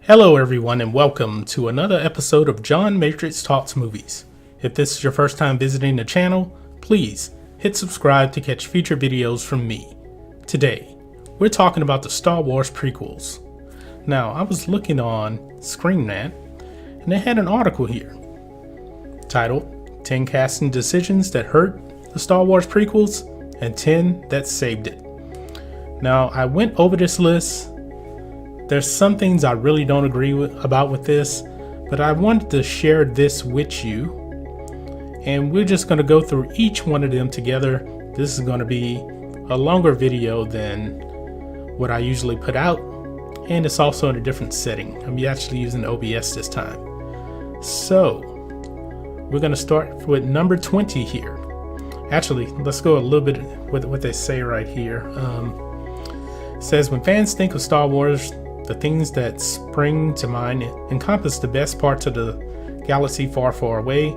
Hello everyone and welcome to another episode of John Matrixx Talks Movies. If this is your first time visiting the channel, please hit subscribe to catch future videos from me. Today, we're talking about the Star Wars prequels. Now, I was looking on Screenrant and they had an article here titled 10 Casting Decisions That Hurt the Star Wars Prequels and 10 That Saved It. Now, I went over this list. There's some things I really don't agree with this, but I wanted to share this with you. And we're just going to go through each one of them together. This is going to be a longer video than what I usually put out. And it's also in a different setting. I'm actually using OBS this time. So, we're going to start with number 20 here. Actually, let's go a little bit with what they say right here. It says, when fans think of Star Wars, the things that spring to mind encompass the best parts of the galaxy far, far away,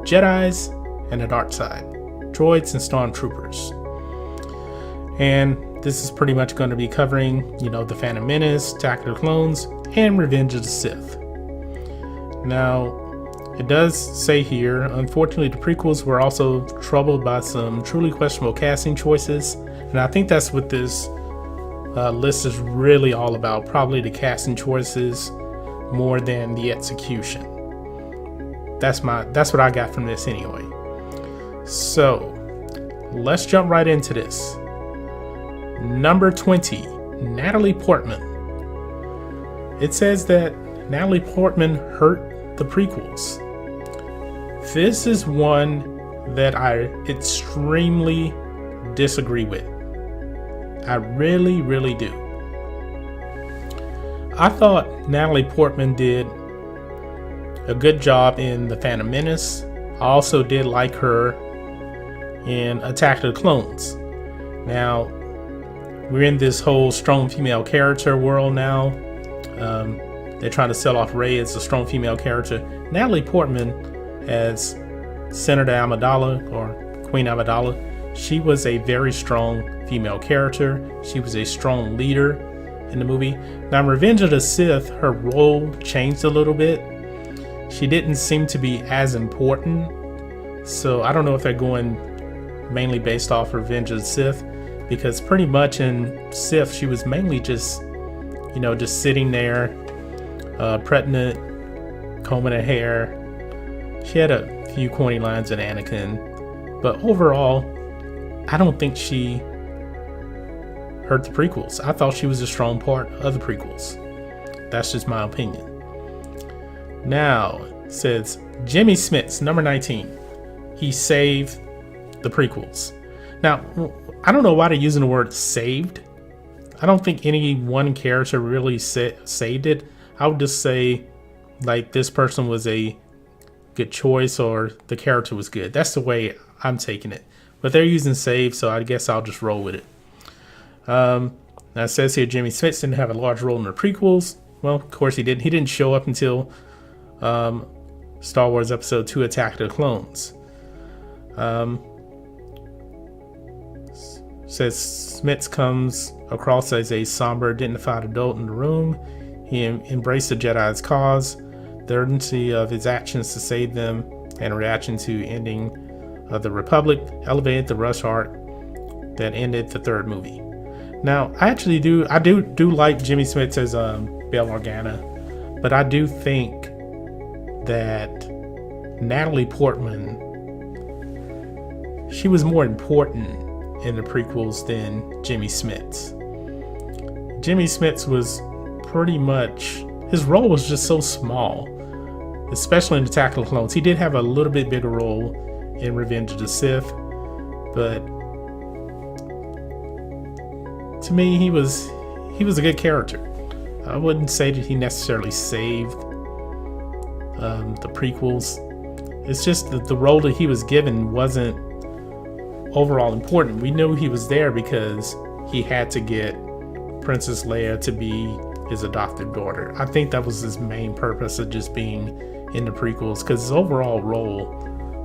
Jedis and the dark side, droids and stormtroopers. And this is pretty much going to be covering, the Phantom Menace, Attack of the Clones, and Revenge of the Sith. Now, it does say here, unfortunately, the prequels were also troubled by some truly questionable casting choices, and I think that's what this list is really all about, probably the casting choices more than the execution. That's what I got from this anyway. So let's jump right into this. Number 20, Natalie Portman. It says that Natalie Portman hurt the prequels. This is one that I extremely disagree with. I really, really do. I thought Natalie Portman did a good job in The Phantom Menace. I also did like her in Attack of the Clones. Now, we're in this whole strong female character world now. They're trying to sell off Rey as a strong female character. Natalie Portman as Senator Amidala or Queen Amidala. She was a very strong female character. She was a strong leader in the movie. Now, in Revenge of the Sith, her role changed a little bit. She didn't seem to be as important. So I don't know if they're going mainly based off Revenge of the Sith, because pretty much in Sith, she was mainly just sitting there, pregnant, combing her hair. She had a few corny lines in Anakin, but overall, I don't think she hurt the prequels. I thought she was a strong part of the prequels. That's just my opinion. Now, it says Jimmy Smits, number 19. He saved the prequels. Now, I don't know why they're using the word saved. I don't think any one character really saved it. I would just say, like, this person was a good choice or the character was good. That's the way I'm taking it. But they're using save, so I guess I'll just roll with it. Now it says here Jimmy Smits didn't have a large role in the prequels. Well, of course he didn't. He didn't show up until Star Wars Episode 2 Attack of the Clones. Says Smits comes across as a somber, dignified adult in the room. He embraced the Jedi's cause, the urgency of his actions to save them, and a reaction to ending of the Republic elevated the rush arc that ended the third movie. Now, I do like Jimmy Smits as Bail Organa, but I do think that Natalie Portman, she was more important in the prequels than Jimmy Smits. Jimmy Smits was pretty much, his role was just so small, especially in Attack of the Clones. He did have a little bit bigger role in Revenge of the Sith, but to me, he was a good character. I wouldn't say that he necessarily saved the prequels. It's just that the role that he was given wasn't overall important. We knew he was there because he had to get Princess Leia to be his adopted daughter. I think that was his main purpose of just being in the prequels, because his overall role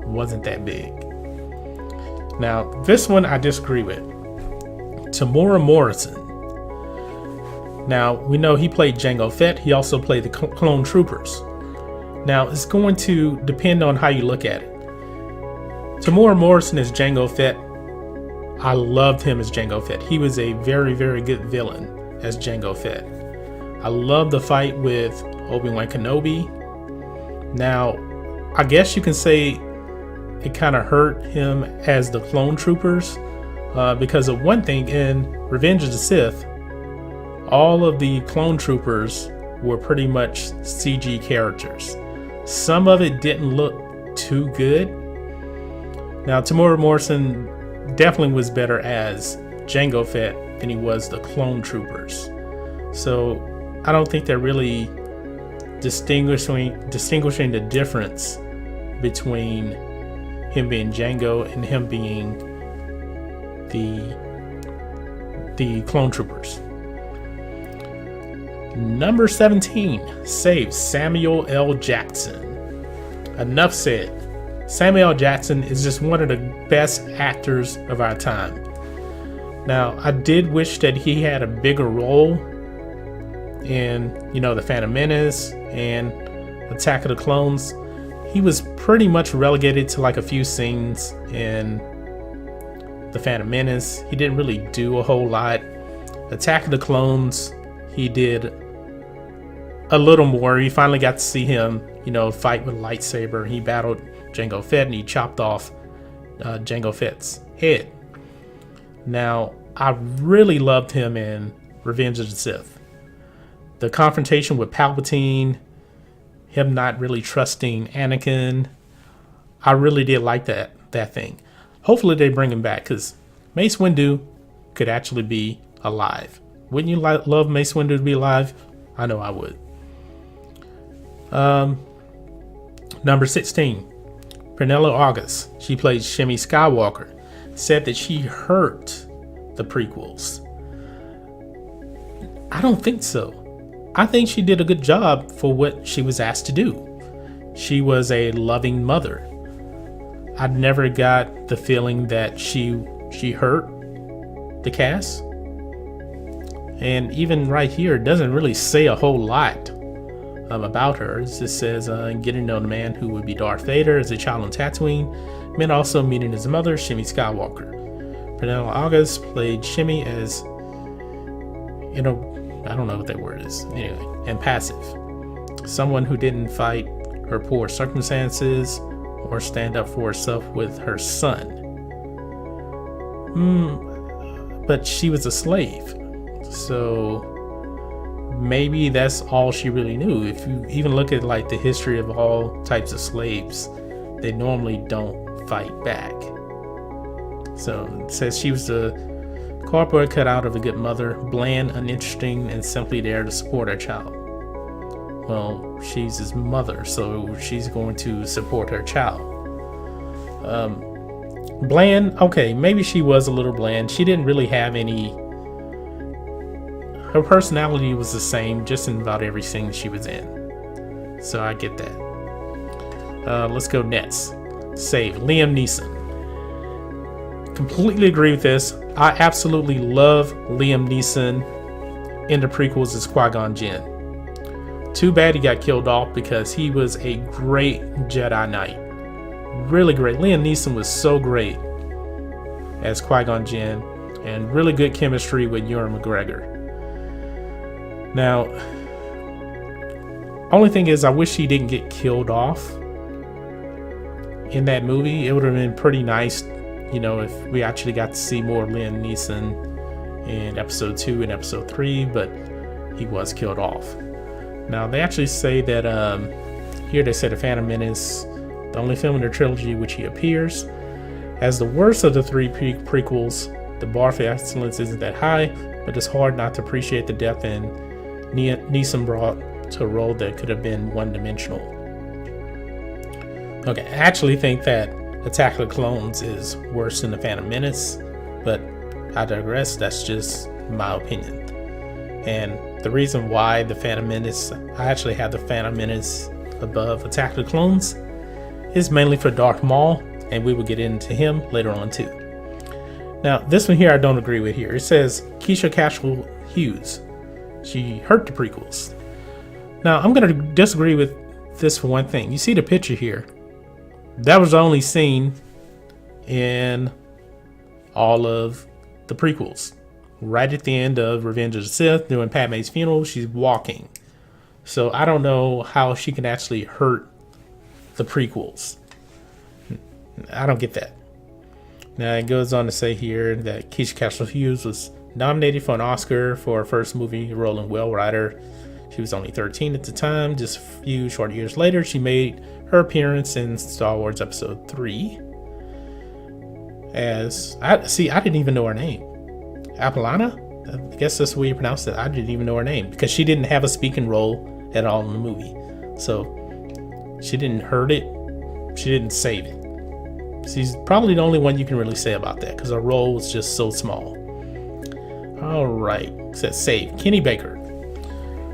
wasn't that big. Now, this one I disagree with. Tamora Morrison. Now, we know he played Jango Fett. He also played the Clone Troopers. Now, it's going to depend on how you look at it. Temuera Morrison as Jango Fett. I loved him as Jango Fett. He was a very, very good villain as Jango Fett. I love the fight with Obi-Wan Kenobi. Now, I guess you can say it kind of hurt him as the Clone Troopers because of one thing in Revenge of the Sith, all of the Clone Troopers were pretty much CG characters. Some of it didn't look too good. Now, Temuera Morrison definitely was better as Jango Fett than he was the Clone Troopers. So I don't think they're really distinguishing the difference between him being Jango and him being the Clone Troopers. Number 17, save Samuel L. Jackson. Enough said. Samuel L. Jackson is just one of the best actors of our time. Now, I did wish that he had a bigger role in, the Phantom Menace and Attack of the Clones. He was pretty much relegated to like a few scenes in the Phantom Menace. He didn't really do a whole lot. Attack of the Clones, he did a little more. You finally got to see him, fight with a lightsaber. He battled Jango Fett and he chopped off Jango Fett's head. Now, I really loved him in Revenge of the Sith. The confrontation with Palpatine, him not really trusting Anakin, I really did like that thing. Hopefully they bring him back because Mace Windu could actually be alive. Wouldn't you love Mace Windu to be alive? I know I would. Number 16, Pernilla August. She played Shmi Skywalker. Said that she hurt the prequels. I don't think so. I think she did a good job for what she was asked to do. She was a loving mother. I never got the feeling that she hurt the cast. And even right here, it doesn't really say a whole lot about her. It just says, getting to know the man who would be Darth Vader as a child on Tatooine, and also meeting his mother, Shmi Skywalker. Pernilla August played Shmi as, I don't know what that word is. Anyway, impassive. Someone who didn't fight her poor circumstances or stand up for herself with her son. But she was a slave. So maybe that's all she really knew. If you even look at like the history of all types of slaves, they normally don't fight back. So it says she was the cardboard cutout of a good mother, bland, uninteresting, and simply there to support her child. Well, she's his mother, so she's going to support her child. Bland, okay, maybe she was a little bland. She didn't really have any. Her personality was the same just in about every scene she was in. So I get that. Let's go next. Save Liam Neeson. Completely agree with this. I absolutely love Liam Neeson in the prequels as Qui-Gon Jinn. Too bad he got killed off because he was a great Jedi Knight. Really great. Liam Neeson was so great as Qui-Gon Jinn and really good chemistry with Ewan McGregor. Now, only thing is I wish he didn't get killed off in that movie. It would have been pretty nice, if we actually got to see more Liam Neeson in episode 2 and episode 3, but he was killed off. Now, they actually say that, here they said The Phantom Menace, the only film in the trilogy which he appears. As the worst of the 3 prequels, the bar for excellence isn't that high, but it's hard not to appreciate the depth and Neeson brought to a role that could have been one-dimensional. Okay, I actually think that Attack of the Clones is worse than The Phantom Menace, but I digress. That's just my opinion. And the reason why The Phantom Menace, I actually have The Phantom Menace above Attack of the Clones, is mainly for Darth Maul, and we will get into him later on too. Now, this one here I don't agree with here. It says Keisha Cashel Hughes. she hurt the prequels. Now, I'm going to disagree with this for one thing. You see the picture here. That was the only scene in all of the prequels. Right at the end of Revenge of the Sith, during Padme's funeral, she's walking. So I don't know how she can actually hurt the prequels. I don't get that. Now, it goes on to say here that Keisha Castle-Hughes was nominated for an Oscar for her first movie role in Whale Rider. She was only 13 at the time. Just a few short years later, she made her appearance in Star Wars Episode 3. I didn't even know her name. Apolana? I guess that's the way you pronounce it. I didn't even know her name because she didn't have a speaking role at all in the movie. So she didn't hurt it. She didn't save it. She's probably the only one you can really say about that because her role was just so small. All right, says save Kenny Baker.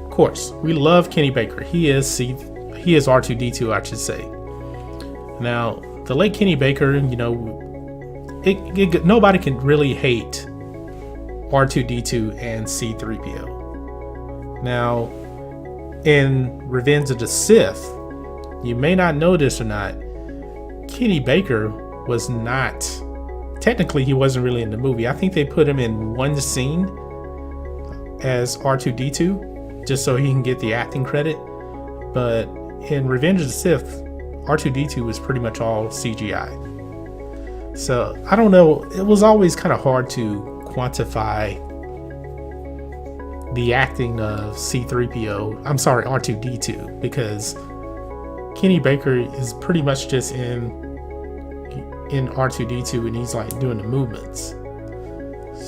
Of course, we love Kenny Baker. He is R2D2, I should say. Now, the late Kenny Baker, nobody can really hate R2D2 and C3PO. Now, in Revenge of the Sith, you may not know this or not, Kenny Baker was not, technically he wasn't really in the movie. I think they put him in one scene as R2D2 just so he can get the acting credit. But in Revenge of the Sith, R2D2 was pretty much all CGI. So I don't know, it was always kind of hard to quantify the acting of R2D2, because Kenny Baker is pretty much just in R2D2 and he's like doing the movements.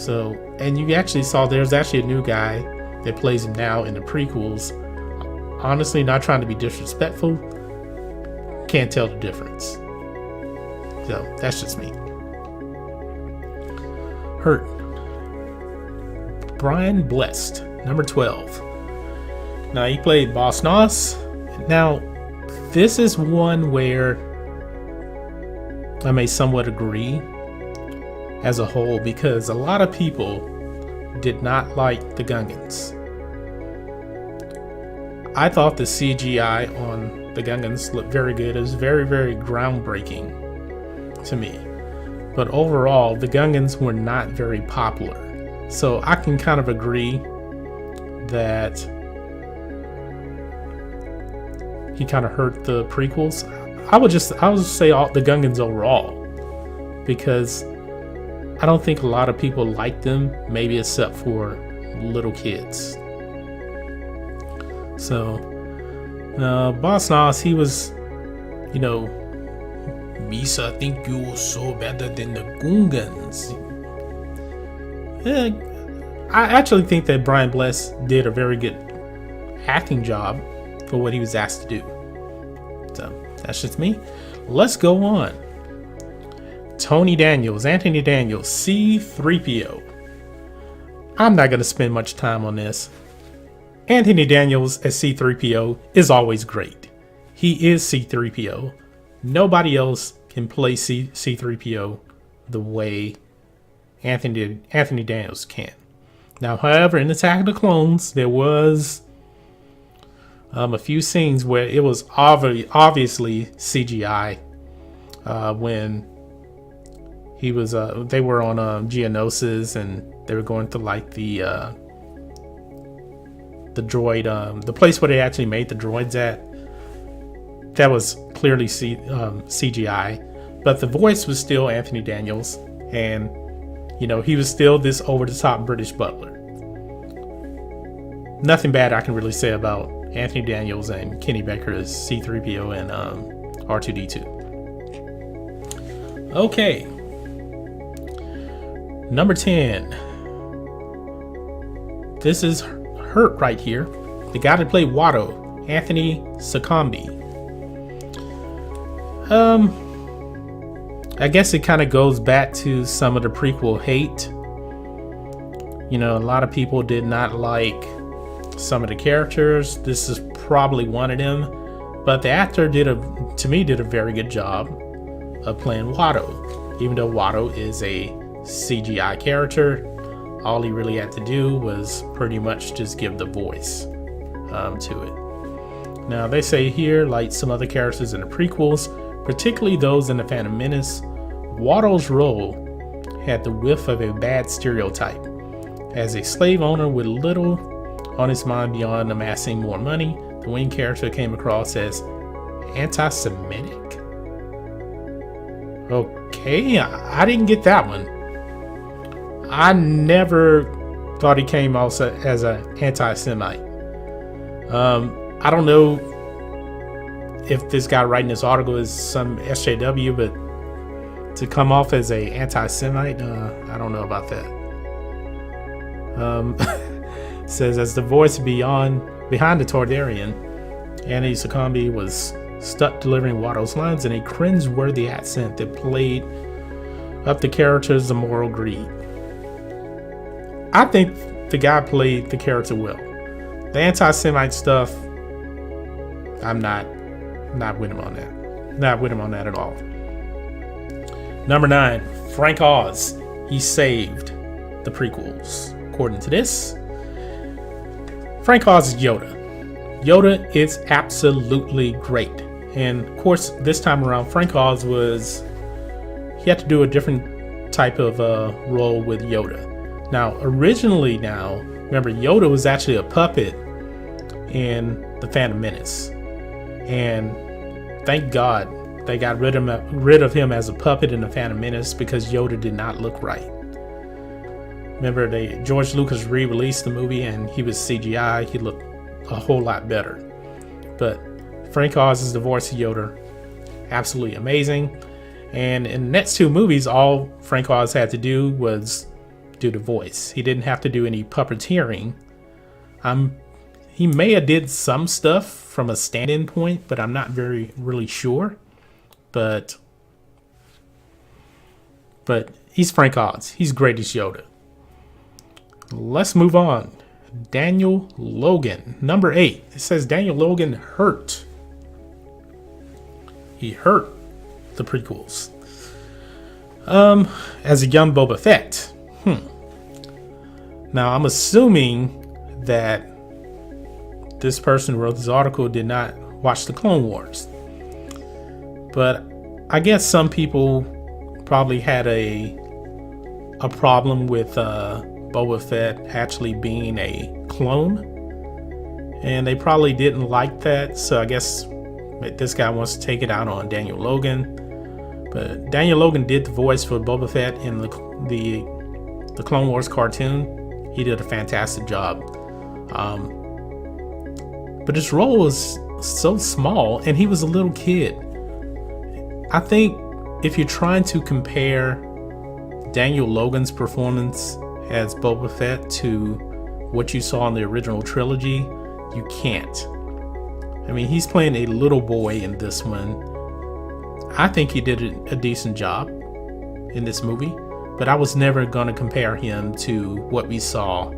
So, and you actually saw there's actually a new guy that plays him now in the prequels. Honestly, not trying to be disrespectful, can't tell the difference. So that's just me. Hurt. Brian Blessed, number 12. Now he played Boss Noss. Now this is one where I may somewhat agree as a whole, because a lot of people did not like the Gungans. I thought the CGI on the Gungans looked very good. It was very, very groundbreaking to me. But overall, the Gungans were not very popular. So I can kind of agree that he kind of hurt the prequels. I would say all the Gungans overall, because I don't think a lot of people liked them, maybe except for little kids. So Boss Noss, he was, Misa, I think you were so better than the Gungans. I actually think that Brian Bless did a very good acting job for what he was asked to do. So that's just me. Let's go on. Anthony Daniels, C3PO. I'm not going to spend much time on this. Anthony Daniels as C3PO is always great. He is C3PO. Nobody else can play C3PO the way Anthony Daniels can. Now, however, in Attack of the Clones, there was a few scenes where it was obviously CGI when he was they were on Geonosis and they were going to like the droid, the place where they actually made the droids at. That was clearly CGI, but the voice was still Anthony Daniels, and he was still this over-the-top British butler. Nothing bad I can really say about Anthony Daniels and Kenny Baker as C3PO and R2D2. Okay. Number 10. This is Hurt right here. The guy that played Watto, Anthony Succombie. I guess it kind of goes back to some of the prequel hate. A lot of people did not like some of the characters. This is probably one of them. But the actor did a very good job of playing Watto. Even though Watto is a CGI character, All he really had to do was pretty much just give the voice to it. Now, they say here, like some other characters in the prequels, particularly those in the Phantom Menace, Watto's role had the whiff of a bad stereotype. As a slave owner with little on his mind beyond amassing more money, the Wing character came across as anti-Semitic. Okay, I didn't get that one. I never thought he came off as an anti-Semite. I don't know if this guy writing this article is some SJW, but to come off as a anti-Semite, I don't know about that. Says as the voice behind the Tordarian, Annie Sucumbi was stuck delivering Watto's lines in a cringe-worthy accent that played up the character's immoral greed. I think the guy played the character well. The anti-Semite stuff, I'm not with him on that. Not with him on that at all. Number 9, Frank Oz. He saved the prequels. According to this, Frank Oz is Yoda. Yoda is absolutely great. And of course, this time around, Frank Oz he had to do a different type of role with Yoda. Now, originally remember, Yoda was actually a puppet in The Phantom Menace. And thank God they got rid of him as a puppet in The Phantom Menace because Yoda did not look right. Remember, George Lucas re-released the movie and he was CGI. He looked a whole lot better. But Frank Oz is the voice of Yoda. Absolutely amazing. And in the next 2 movies, all Frank Oz had to do was do the voice. He didn't have to do any puppeteering. He may have did some stuff from a stand-in point, but I'm not really sure. But he's Frank Oz. He's great as Yoda. Let's move on. Daniel Logan, number 8. It says Daniel Logan hurt. He hurt the prequels. As a young Boba Fett. Now, I'm assuming that this person who wrote this article did not watch the Clone Wars. But I guess some people probably had a problem with Boba Fett actually being a clone, and they probably didn't like that, so I guess this guy wants to take it out on Daniel Logan. But Daniel Logan did the voice for Boba Fett in the Clone Wars cartoon. He did a fantastic job, but his role was so small and he was a little kid. I think if you're trying to compare Daniel Logan's performance as Boba Fett to what you saw in the original trilogy, you can't. I mean, he's playing a little boy in this one. I think he did a decent job in this movie, but I was never going to compare him to what we saw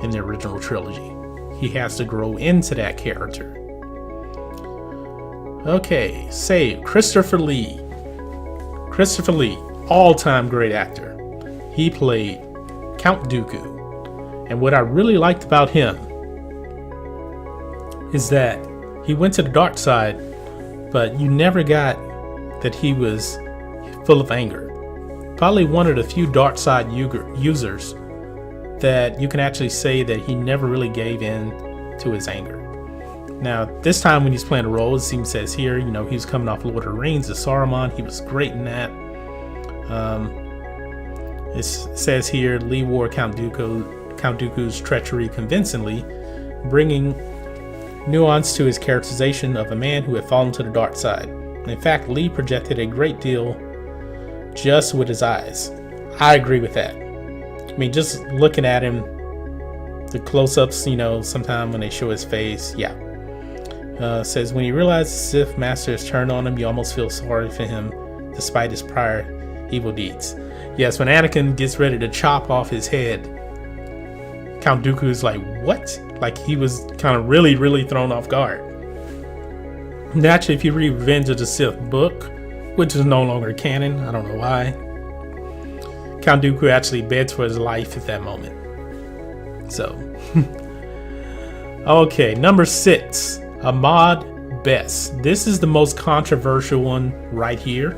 in the original trilogy. He has to grow into that character. Okay, say Christopher Lee. Christopher Lee, all-time great actor. He played Count Dooku. And what I really liked about him is that he went to the dark side, but you never got that he was full of anger. Probably one of the few dark side users that you can actually say that he never really gave in to his anger. Now, this time when he's playing a role, as he says here, he was coming off Lord of the Rings as Saruman. He was great in that. It says here, Lee wore Count Dooku's treachery convincingly, bringing nuance to his characterization of a man who had fallen to the dark side. In fact, Lee projected a great deal just with his eyes. I agree with that. I mean, just looking at him, the close-ups, sometimes when they show his face, yeah. Says, when you realize the Sith Master has turned on him, you almost feel sorry for him, despite his prior evil deeds. Yes, when Anakin gets ready to chop off his head, Count Dooku's like, what? Like, he was kind of really, really thrown off guard. And actually, if you read Revenge of the Sith book, which is no longer canon, I don't know why, Count Dooku actually begged for his life at that moment. So, okay, number 6, Ahmad Best. This is the most controversial one right here.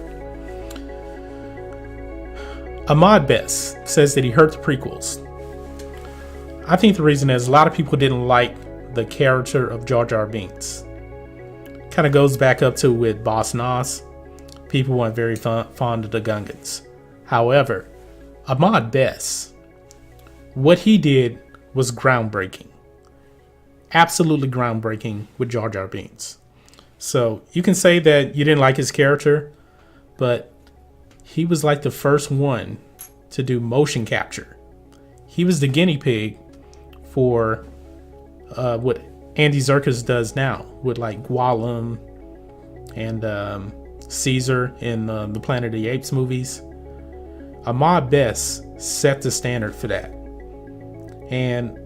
Ahmad Best says that he hurt the prequels. I think the reason is a lot of people didn't like the character of Jar Jar Binks. Kind of goes back up to with Boss Nass. People weren't very fond of the Gungans. However, Ahmad Best, what he did was groundbreaking. Absolutely groundbreaking with Jar Jar Binks. So you can say that you didn't like his character, but he was like the first one to do motion capture. He was the guinea pig for what Andy Serkis does now with like Gollum and Caesar in the Planet of the Apes movies. Ahmad Best set the standard for that. And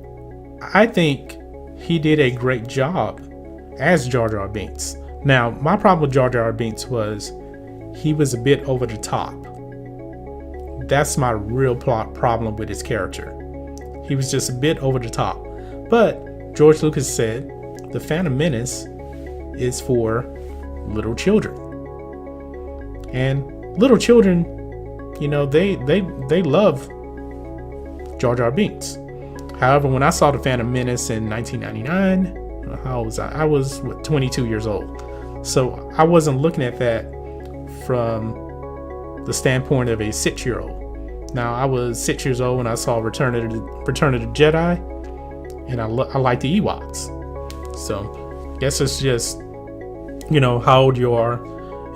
I think he did a great job as Jar Jar Binks. Now, my problem with Jar Jar Binks was he was a bit over the top. That's my real problem with his character. He was just a bit over the top. But George Lucas said the Phantom Menace is for little children. And little children, you know, they love Jar Jar Binks. However, when I saw the Phantom Menace in 1999, how old was I? I was 22 years old. So I wasn't looking at that from the standpoint of a 6-year-old. Now, I was 6 years old when I saw Return of the Jedi, and I like the Ewoks. So I guess it's just, you know, how old you are.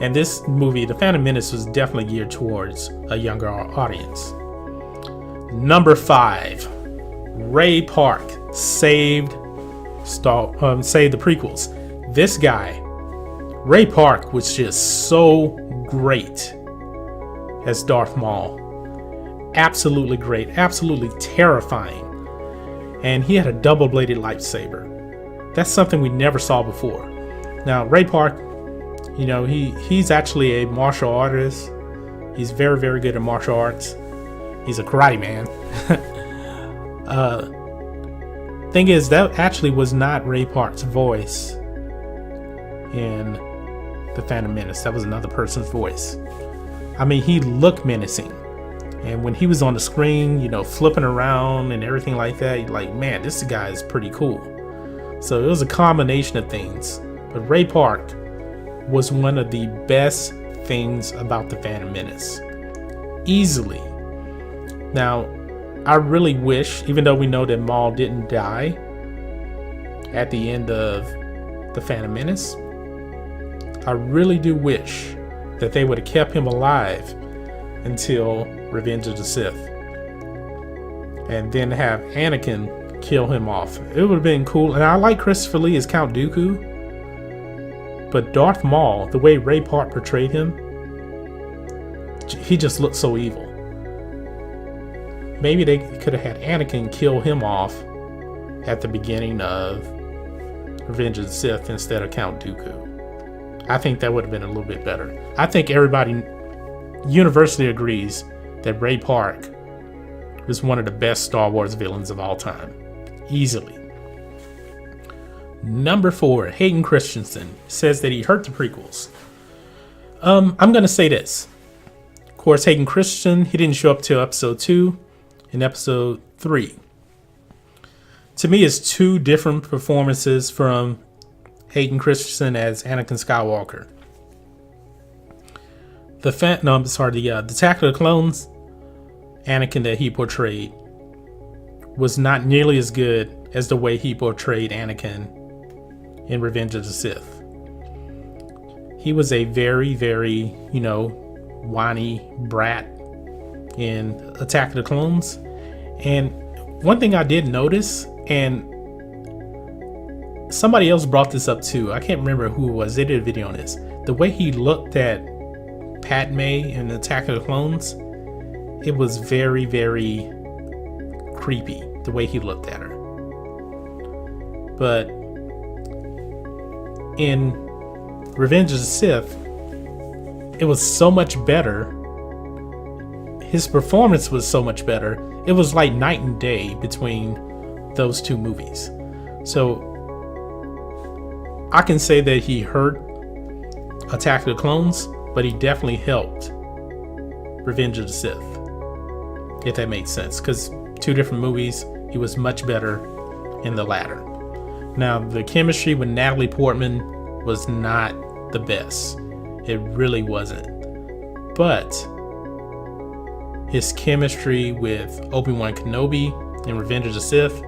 And this movie, The Phantom Menace, was definitely geared towards a younger audience. Number 5, Ray Park saved the prequels. This guy, Ray Park, was just so great as Darth Maul. Absolutely great, absolutely terrifying. And he had a double-bladed lightsaber. That's something we never saw before. Now, Ray Park, you know, he's actually a martial artist. He's very, very good at martial arts. He's a karate man. Thing is, that actually was not Ray Park's voice in The Phantom Menace. That was another person's voice. I mean, he looked menacing. And when he was on the screen, you know, flipping around and everything like that, you're like, man, this guy is pretty cool. So it was a combination of things. But Ray Park was one of the best things about The Phantom Menace. Easily. Now, I really wish, even though we know that Maul didn't die at the end of The Phantom Menace, I really do wish that they would have kept him alive until Revenge of the Sith, and then have Anakin kill him off. It would have been cool. And I like Christopher Lee as Count Dooku, but Darth Maul, the way Ray Park portrayed him, he just looked so evil. Maybe they could have had Anakin kill him off at the beginning of Revenge of the Sith instead of Count Dooku. I think that would have been a little bit better. I think everybody universally agrees that Ray Park is one of the best Star Wars villains of all time. Easily. Number 4, Hayden Christensen says that he hurt the prequels. I'm going to say this. Of course, Hayden Christensen, he didn't show up till episode 2 and episode 3. To me, it's 2 different performances from Hayden Christensen as Anakin Skywalker. The Attack of the Clones Anakin that he portrayed was not nearly as good as the way he portrayed Anakin in Revenge of the Sith. He was a very, very, you know, whiny brat in Attack of the Clones. And one thing I did notice, and somebody else brought this up too, I can't remember who it was, they did a video on this. The way he looked at Padme in Attack of the Clones, it was very, very creepy, the way he looked at her. But in Revenge of the Sith, it was so much better. his performance was so much better. It was like night and day between those two movies. So I can say that he hurt Attack of the Clones, but he definitely helped Revenge of the Sith, if that makes sense, because two different movies, he was much better in the latter. Now, the chemistry with Natalie Portman was not the best. It really wasn't. But his chemistry with Obi-Wan Kenobi in Revenge of the Sith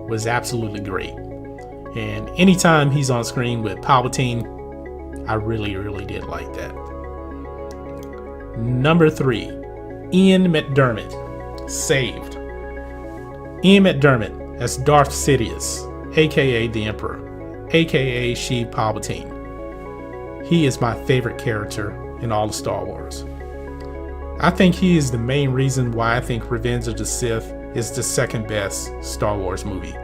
was absolutely great. And anytime he's on screen with Palpatine, I really, really did like that. Number 3, Ian McDiarmid, saved. Ian McDiarmid as Darth Sidious, aka the Emperor, aka Sheev Palpatine. He is my favorite character in all of Star Wars. I think he is the main reason why I think Revenge of the Sith is the second best Star Wars movie.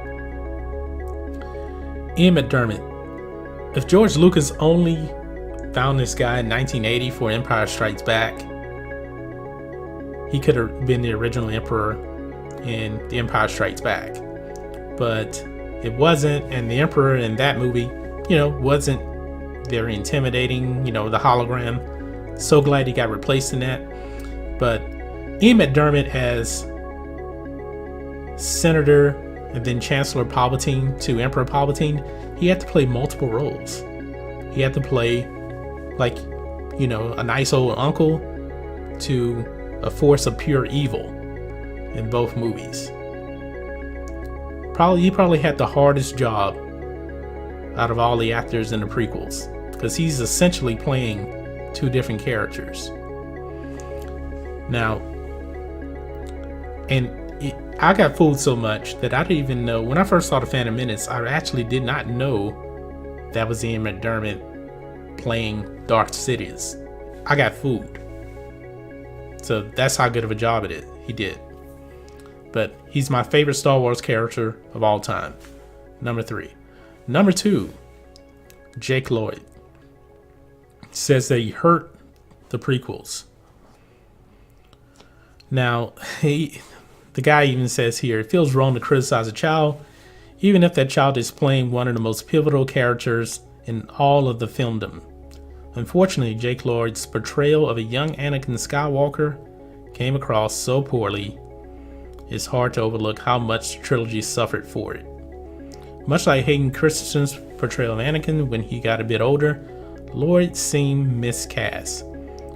Ian McDiarmid. If George Lucas only found this guy in 1980 for Empire Strikes Back, he could have been the original Emperor in The Empire Strikes Back. But it wasn't, and the Emperor in that movie, wasn't very intimidating, the hologram. So glad he got replaced in that. But Ian McDiarmid as Senator and then Chancellor Palpatine to Emperor Palpatine, he had to play multiple roles. He had to play a nice old uncle to a force of pure evil in both movies. He probably had the hardest job out of all the actors in the prequels, because he's essentially playing two different characters. Now, I got fooled so much that I didn't even know, when I first saw the Phantom Menace, I actually did not know that was Ian McDiarmid playing Darth Sidious. I got fooled. So that's how good of a job he did. But he's my favorite Star Wars character of all time. Number 3. Number 2, Jake Lloyd says that he hurt the prequels. Now, the guy even says here, it feels wrong to criticize a child, even if that child is playing one of the most pivotal characters in all of the filmdom. Unfortunately, Jake Lloyd's portrayal of a young Anakin Skywalker came across so poorly, it's hard to overlook how much the trilogy suffered for it. Much like Hayden Christensen's portrayal of Anakin when he got a bit older, Lloyd seemed miscast.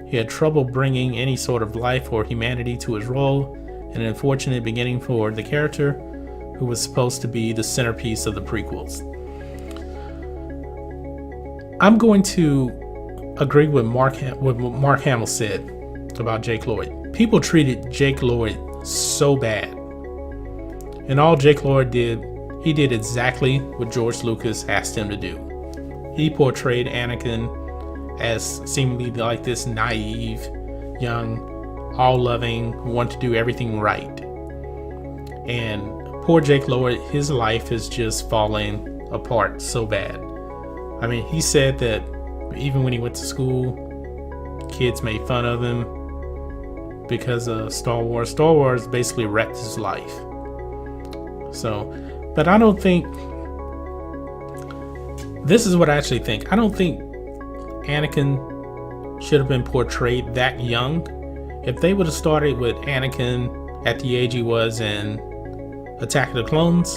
He had trouble bringing any sort of life or humanity to his role, and an unfortunate beginning for the character who was supposed to be the centerpiece of the prequels. I'm going to agree with what Mark Hamill said about Jake Lloyd. People treated Jake Lloyd so bad. And all Jake Lloyd did, he did exactly what George Lucas asked him to do. He portrayed Anakin as seemingly like this naive, young, all-loving, want to do everything right. And poor Jake Lloyd, his life is just falling apart so bad. I mean, he said that even when he went to school, kids made fun of him because of Star Wars. Star Wars basically wrecked his life. So, but I don't think, this is what I actually think. I don't think Anakin should have been portrayed that young. If they would have started with Anakin at the age he was in Attack of the Clones,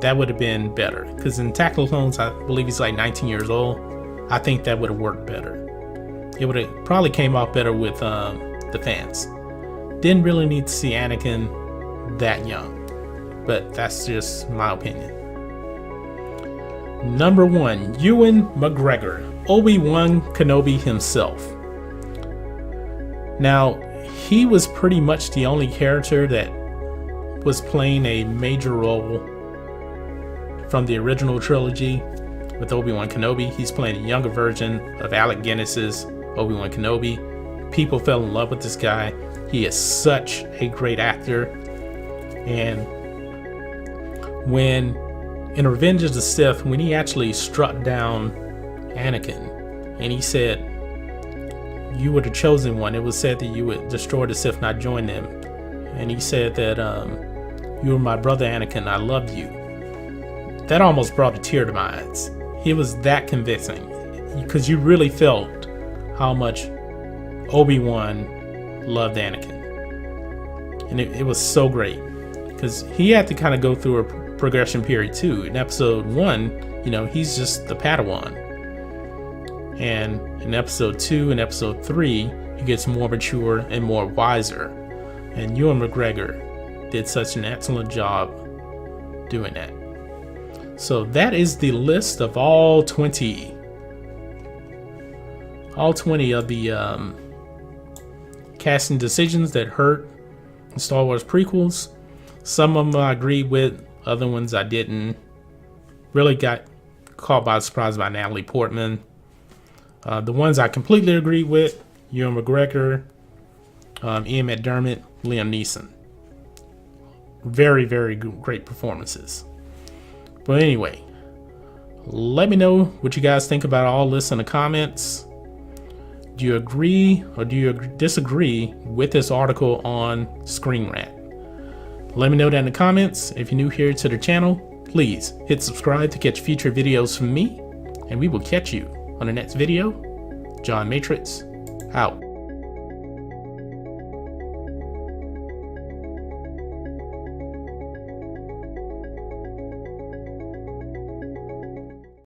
that would have been better. Because in Attack of the Clones, I believe he's like 19 years old. I think that would have worked better. It would have probably came out better with the fans. Didn't really need to see Anakin that young. But that's just my opinion. Number 1, Ewan McGregor, Obi-Wan Kenobi himself. Now, he was pretty much the only character that was playing a major role from the original trilogy with Obi-Wan Kenobi. He's playing a younger version of Alec Guinness's Obi-Wan Kenobi. People fell in love with this guy. He is such a great actor. And when in Revenge of the Sith, when he actually struck down Anakin and he said, you were the chosen one. It was said that you would destroy the Sith, not join them. And he said that you were my brother Anakin, I loved you. That almost brought a tear to my eyes. It was that convincing, because you really felt how much Obi-Wan loved Anakin. And it was so great, because he had to kind of go through a progression period too. In episode 1, you know, he's just the Padawan. And in episode 2 and episode 3, he gets more mature and more wiser. And Ewan McGregor did such an excellent job doing that. So that is the list of all 20 of the casting decisions that hurt in Star Wars prequels. Some of them I agreed with, other ones I didn't. Really got caught by surprise by Natalie Portman. The ones I completely agreed with: Ewan McGregor, Ian McDermott, Liam Neeson. Very, very great performances. But anyway, let me know what you guys think about all this in the comments. Do you agree or do you disagree with this article on Screenrant? Let me know that in the comments. If you're new here to the channel, please hit subscribe to catch future videos from me, and we will catch you on the next video. John Matrixx, out.